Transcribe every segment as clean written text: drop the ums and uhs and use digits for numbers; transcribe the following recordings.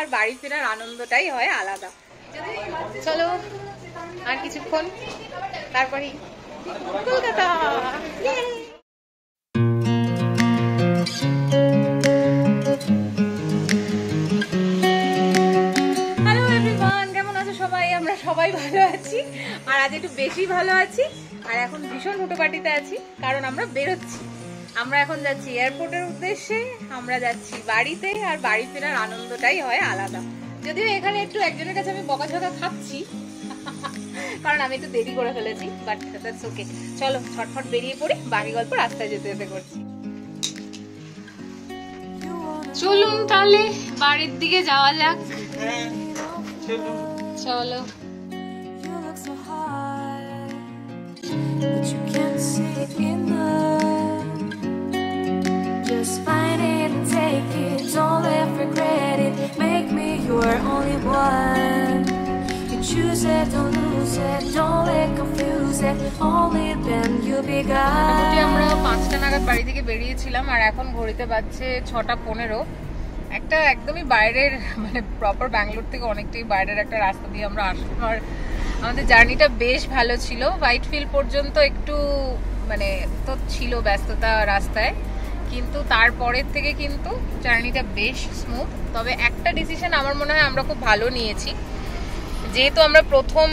আর বাড়ি ফেরার আনন্দটাই হয় আলাদা। চলো আর কিছুক্ষণ, তারপরেই কলকাতা। হ্যালো এভরিওয়ান, কেমন আছো সবাই? আমরা সবাই ভালো আছি, আর আজ একটু বেশি ভালো আছি। আর এখন ভীষণ হুটোপাটিতে আছি, কারণ আমরা বেরোচ্ছি। আমরা এখন যাচ্ছি এয়ারপোর্টের উদ্দেশ্যে, আমরা যাচ্ছি বাড়িতে, আর বাড়ি ফেরার আনন্দটাই হয় আলাদা। যদিও এখানে একটু একজনের কাছে আমি বকাঝকা খাচ্ছি, কারণ আমি একটু দেরি করে ফেলেছি, বাট দ্যাটস ওকে। চলো ছটফট বেরিয়ে পড়ি, বাকি গল্প রাস্তায় যেতে যেতে করছি। চলুন তাহলে বাড়ির দিকে যাওয়া যাক। চলো। But you can't see it enough. Just find it and take it. Don't let regret it. Make me your only one. You choose it, don't lose it. Don't let confuse it. Only then you'll be gone. আমরা 5টা নাগাদ বাড়ি থেকে বেরিয়েছিলাম, আর এখন ঘড়িতে বাজছে 6:15। একটা একদমই বাইরের, মানে প্রপার ব্যাঙ্গালোর থেকে অনেকটাই বাইরের একটা রাস্তা দিয়ে আমরা আসলাম। আর আমাদের জার্নিটা বেশ ভালো ছিল। হোয়াইটফিল্ড পর্যন্ত একটু মানে তো ছিল ব্যস্ততা রাস্তায়, কিন্তু তারপরের থেকে কিন্তু জার্নিটা বেশ স্মুথ। তবে একটা ডিসিশন আমার মনে হয় আমরা খুব ভালো নিয়েছি, যেহেতু আমরা প্রথম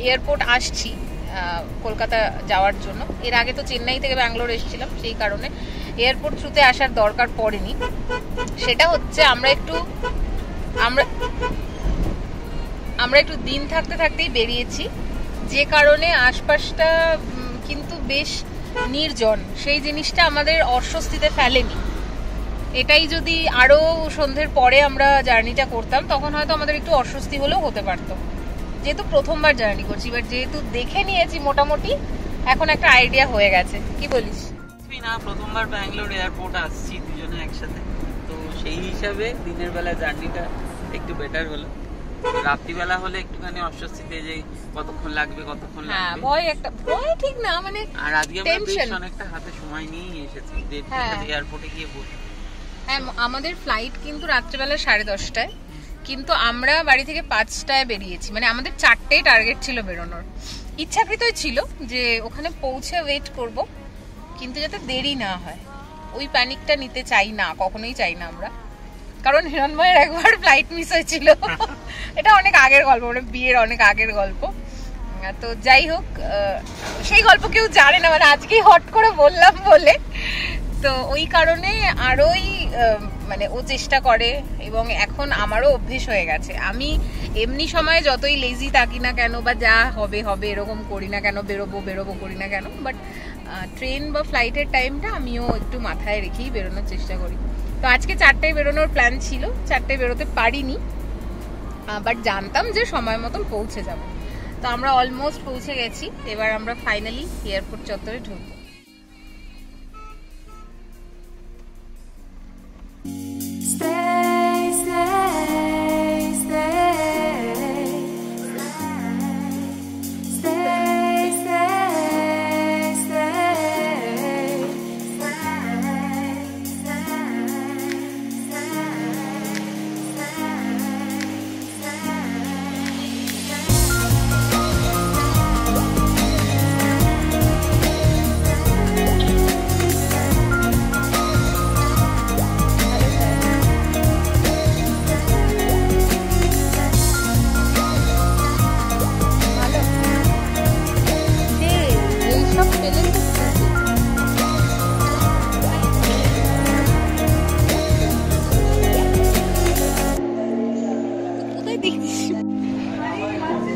এয়ারপোর্ট আসছি কলকাতা যাওয়ার জন্য। এর আগে তো চেন্নাই থেকে ব্যাঙ্গালোর এসেছিলাম, সেই কারণে এয়ারপোর্ট থ্রুতে আসার দরকার পড়েনি। সেটা হচ্ছে আমরা একটু দিন থাকতে থাকতেই বেরিয়েছি, যে কারণে আশপাশটা কিন্তু বেশ নির্জন। সেই জিনিসটা আমাদের অস্বস্তিতে ফেলেনি। এটাই যদি আরো সন্ধ্যের পরে আমরা জার্নিটা করতাম, তখন হয়তো আমাদের একটু অস্বস্তি হলেও হতে পারতো। যেহেতু প্রথমবার জার্নি করছি, বাট যেহেতু দেখে নিয়েছি মোটামুটি, এখন একটা আইডিয়া হয়ে গেছে। কি বলিস? না, প্রথমবার ব্যাঙ্গালোর এয়ারপোর্ট আসছি দুজনে একসাথে, তো সেই হিসাবে দিনের বেলা জার্নিটা একটু বেটার হলো। রাত্রিবেলা হলে একটুখানি অস্বস্তিতে, যে কতক্ষণ লাগবে ভয় ঠিক না, মানে আর আজকে আমরা বেশ অনেকটা হাতে সময় নিয়ে এসেছি যে এয়ারপোর্টে গিয়ে বসে। হ্যাঁ, আমাদের ফ্লাইট কিন্তু রাত্রিবেলা 10:30টায়, কিন্তু আমরা বাড়ি থেকে 5টায় বেরিয়েছি। মানে আমাদের 4টেই টার্গেট ছিল বেরোনোর। ইচ্ছাকৃতই ছিল যে ওখানে পৌঁছে ওয়েট করব, কিন্তু যাতে দেরি না হয়। ওই প্যানিকটা নিতে চাই না, কখনোই চাই না আমরা। কারণ হিরণময়ের একবার ফ্লাইট মিস হয়েছিল, এটা অনেক আগের গল্প, মানে বিয়ের অনেক আগের গল্প। তো যাই হোক, সেই গল্প কেউ জানে না, মানে আজকেই হট করে বললাম বলে। তো ওই কারণে আরোই মানে ও চেষ্টা করে, এবং এখন আমারও অভ্যেস হয়ে গেছে। আমি এমনি সময় যতই লেজি থাকি না কেন, বা যা হবে হবে এরকম করি না কেন, বেরোবো করি না কেন, বাট ট্রেন বা ফ্লাইটের টাইমটা আমিও একটু মাথায় রেখেই বেরোনোর চেষ্টা করি। তো আজকে 4টায় বেরোনোর প্ল্যান ছিল, 4টায় বেরোতে পারিনি, বাট জানতাম যে সময় মতন পৌঁছে যাব। তো আমরা অলমোস্ট পৌঁছে গেছি। এবার আমরা ফাইনালি এয়ারপোর্ট চত্বরে ঢুকবো।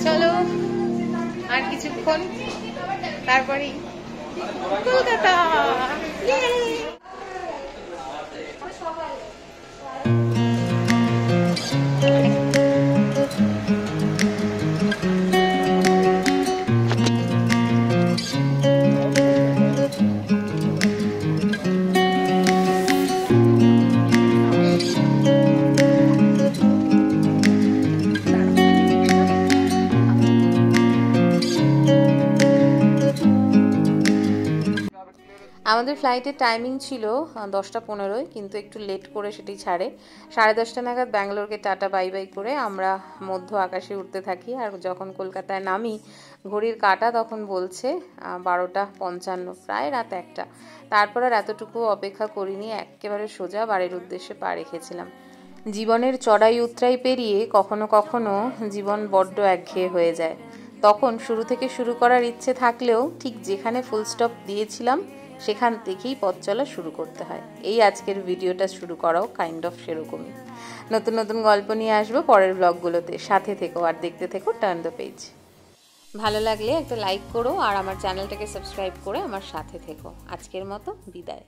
চলো আর কিছুক্ষণ, তারপরেই কলকাতা। আমাদের ফ্লাইটের টাইমিং ছিল 10:15, কিন্তু একটু লেট করে সেটি ছাড়ে। 10:30 নাগাদ ব্যাঙ্গালোরকে টাটা বাই বাই করে আমরা মধ্য আকাশে উঠতে থাকি। আর যখন কলকাতায় নামি ঘড়ির কাঁটা তখন বলছে 12:55, প্রায় রাত 1টা। তারপর আর এতটুকু অপেক্ষা করিনি, একেবারে সোজা বাড়ির উদ্দেশ্যে পা রেখেছিলাম। জীবনের চড়াই উতরাই পেরিয়ে কখনো কখনো জীবন বড্ড একঘেয়ে হয়ে যায়। তখন শুরু থেকে শুরু করার ইচ্ছে থাকলেও ঠিক যেখানে ফুল স্টপ দিয়েছিলাম সেখান থেকেই পথ চলা শুরু করতে হয়। এই আজকের ভিডিওটা শুরু করাও কাইন্ড অফ সেরকমই। নতুন নতুন গল্প নিয়ে আসবো পরের ব্লগগুলোতে, সাথে থেকো আর দেখতে থেকো টার্ন দ্য পেজ। ভালো লাগলে একটা লাইক করো আর আমার চ্যানেলটাকে সাবস্ক্রাইব করে আমার সাথে থেকো। আজকের মতো বিদায়।